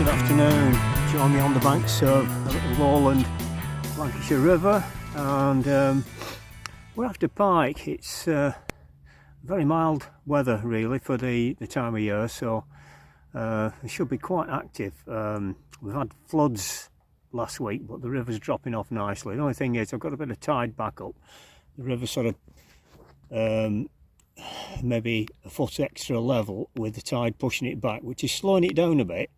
Good afternoon. Join me on the banks of the lowland Lancashire River, and we're after pike. It's very mild weather really for the time of year, so it should be quite active. We've had floods last week, but the river's dropping off nicely. The only thing is I've got a bit of tide back up. The river's sort of maybe a foot extra level with the tide pushing it back, which is slowing it down a bit,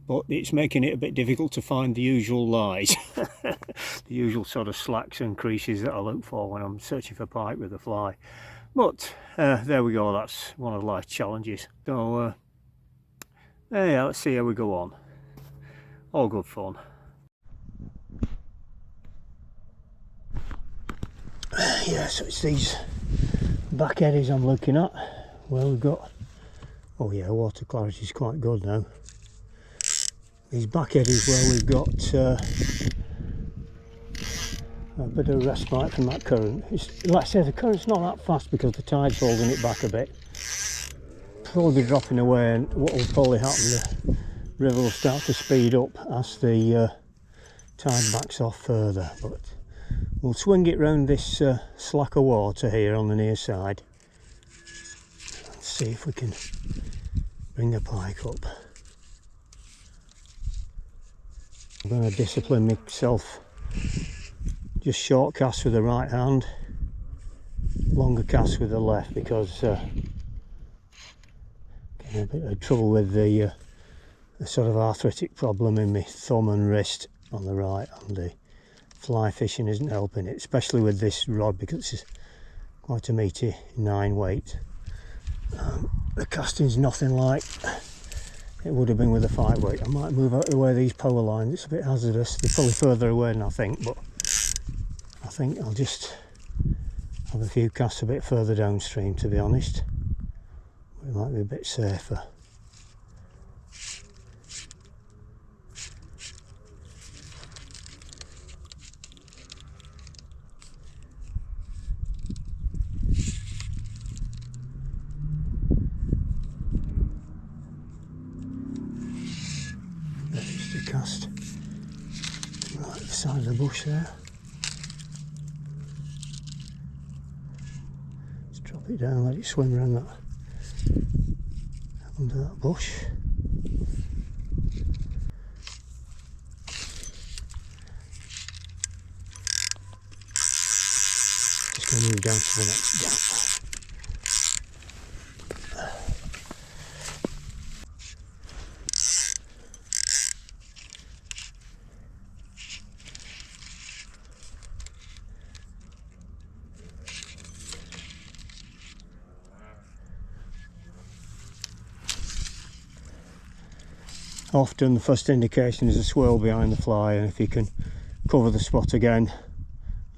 but it's making it a bit difficult to find the usual lies, the usual sort of slacks and creases that I look for when I'm searching for pike with a fly. But there we go, that's one of life's challenges. So yeah, let's see how we go on. All good fun. Yeah, so it's these back eddies I'm looking at. Well, we've got, oh yeah, water clarity is quite good now. These back eddies where we've got a bit of respite from that current. It's, like I say, the current's not that fast because the tide's holding it back a bit. Probably be dropping away, and what will probably happen, the river will start to speed up as the tide backs off further. But we'll swing it round this slack of water here on the near side and see if we can bring a pike up. I'm going to discipline myself, just short cast with the right hand, longer cast with the left, because getting a bit of trouble with the sort of arthritic problem in my thumb and wrist on the right, and the fly fishing isn't helping it, especially with this rod because it's quite a meaty 9 weight. The casting's nothing like it would have been with a 5 weight. I might move out of the way of these power lines, it's a bit hazardous. They're probably further away than I think, but I think I'll just have a few casts a bit further downstream, to be honest. It might be a bit safer. Just a cast right at the side of the bush there. Just drop it down, let it swim around that, under that bush. Just going to move down to the next gap. Often the first indication is a swirl behind the fly, and if you can cover the spot again,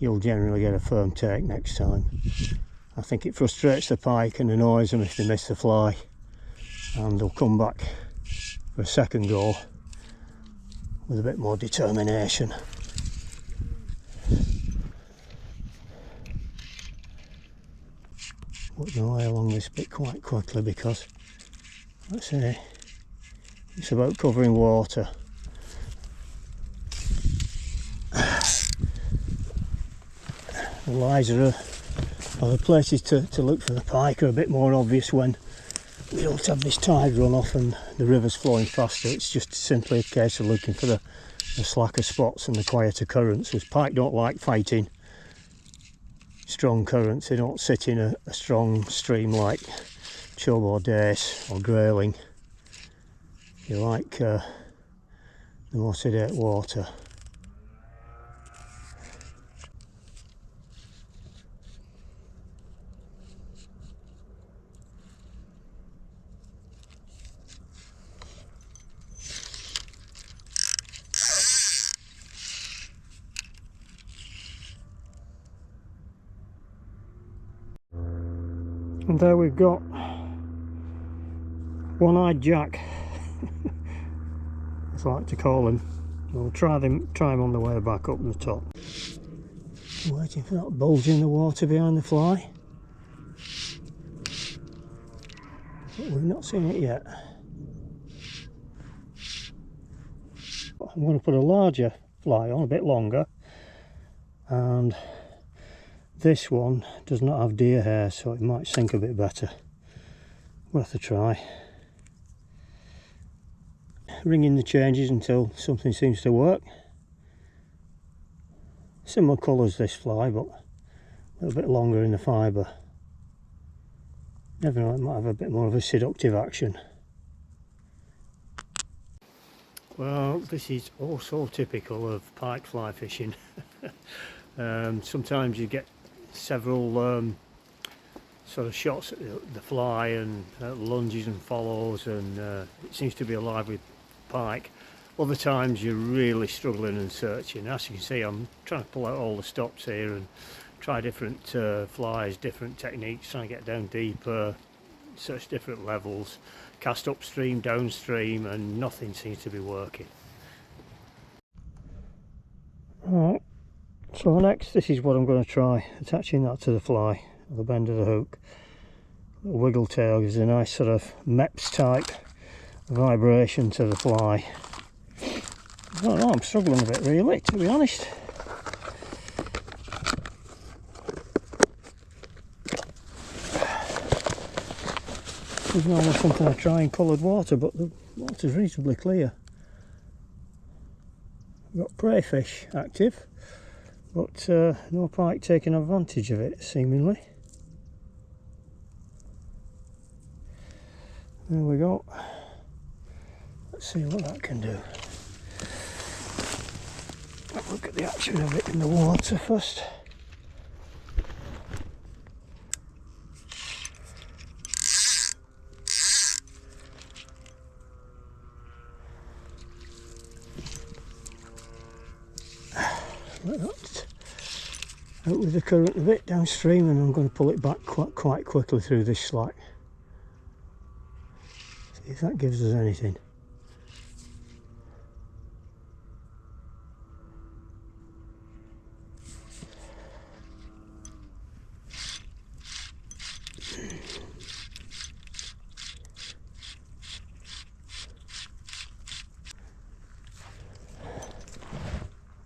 you'll generally get a firm take next time. I think it frustrates the pike and annoys them if they miss the fly, and they'll come back for a second go with a bit more determination. Work my way along this bit quite quickly because, let's say, it's about covering water. The lies are the places to look for the pike are a bit more obvious when we don't have this tide run off and the river's flowing faster. It's just simply a case of looking for the slacker spots and the quieter currents, because pike don't like fighting strong currents. They don't sit in a strong stream like chub or dace or grayling. You like the more sedate water. And there we've got one-eyed Jack. I like to call him. We'll try him on the way back up the top. Waiting for that bulge in the water behind the fly. But we've not seen it yet. I'm going to put a larger fly on, a bit longer, and this one does not have deer hair, so it might sink a bit better. Worth a try. Ringing the changes until something seems to work. Similar colours this fly, but a little bit longer in the fibre. Never know, it might have a bit more of a seductive action. Well, this is also typical of pike fly fishing. Sometimes you get several sort of shots at the fly and lunges and follows, and it seems to be alive with pike. Other times you're really struggling and searching. As you can see, I'm trying to pull out all the stops here and try different flies, different techniques, trying to get down deeper, search different levels, cast upstream, downstream, and nothing seems to be working. Alright, so next, this is what I'm going to try, attaching that to the fly, at the bend of the hook. The wiggle tail gives a nice sort of MEPS type vibration to the fly. I don't know, I'm struggling a bit really, to be honest. There's normally something I try in coloured water, but the water's reasonably clear. I've got prey fish active, but no pike taking advantage of it, seemingly. There we go. Let's see what that can do. Have a look at the action of it in the water first. Let that out with the current a bit downstream, and I'm going to pull it back quite quickly through this slack. See if that gives us anything.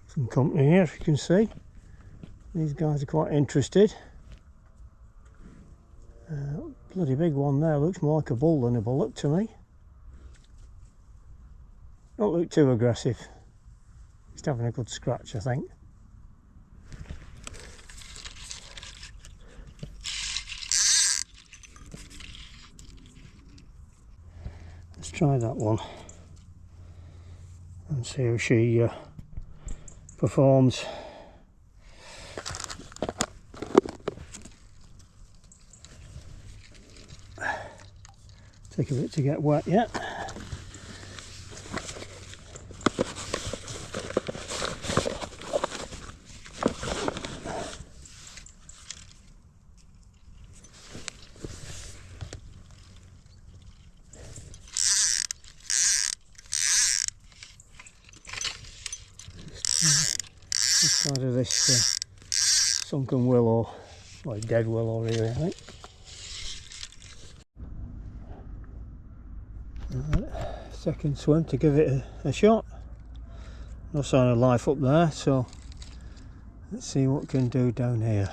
Some company here, if you can see. These guys are quite interested. Bloody big one there, looks more like a bull than a bullock to me. Don't look too aggressive. Just having a good scratch, I think. Let's try that one and see how she performs. Take a bit to get wet yet. This side of this sunken willow, like dead willow really, I think. Second swim to give it a shot. No sign of life up there, so let's see what it can do down here.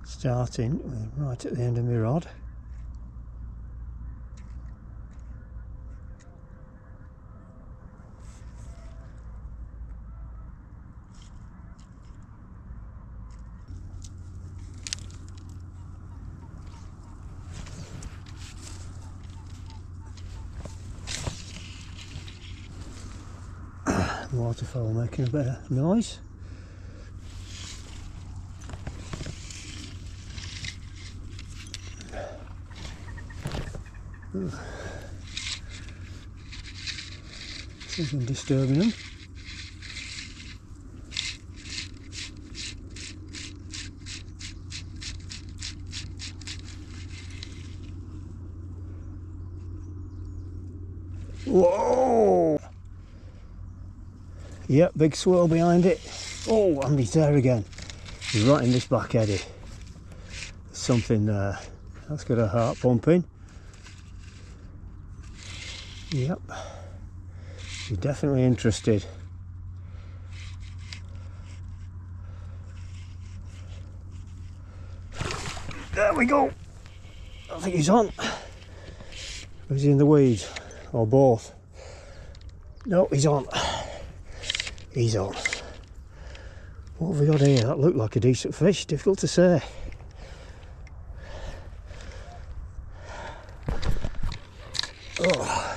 Starting right at the end of my rod. Waterfowl making a bit of noise. Something disturbing them. Whoa! Yep, big swirl behind it. Oh, and he's there again. He's right in this back eddy. There's something there. That's got a heart pumping. Yep. He's definitely interested. There we go. I think he's on. Or is he in the weeds? Or both? No, he's on. He's on. What have we got here? That looked like a decent fish. Difficult to say. Oh.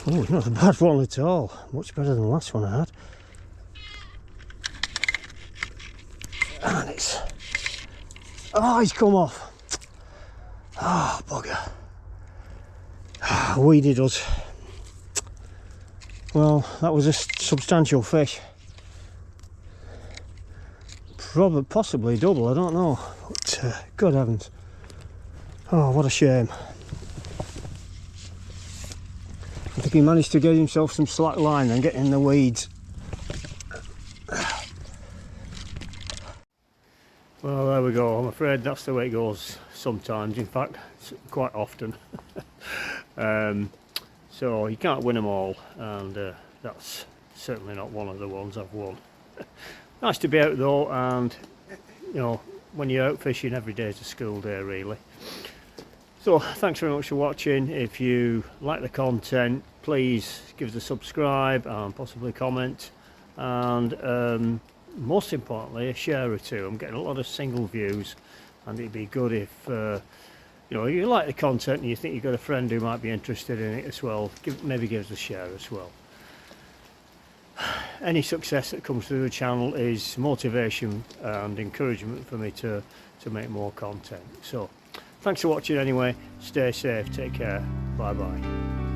Oh, not a bad one at all. Much better than the last one I had. And it's... Oh, he's come off. Oh, bugger. Weeded us. Well, that was a substantial fish. Probably, possibly double, I don't know. But, good heavens. Oh, what a shame. I think he managed to get himself some slack line and get in the weeds. Well, there we go. I'm afraid that's the way it goes sometimes. In fact, quite often. So you can't win them all, and that's certainly not one of the ones I've won. Nice to be out though, and you know, when you're out fishing, every day is a school day really. So thanks very much for watching. If you like the content, please give us a subscribe and possibly comment, and most importantly a share or two. I'm getting a lot of single views, and it'd be good if you know, you like the content and you think you've got a friend who might be interested in it as well, maybe give us a share as well. Any success that comes through the channel is motivation and encouragement for me to make more content. So thanks for watching anyway. Stay safe, take care, bye bye.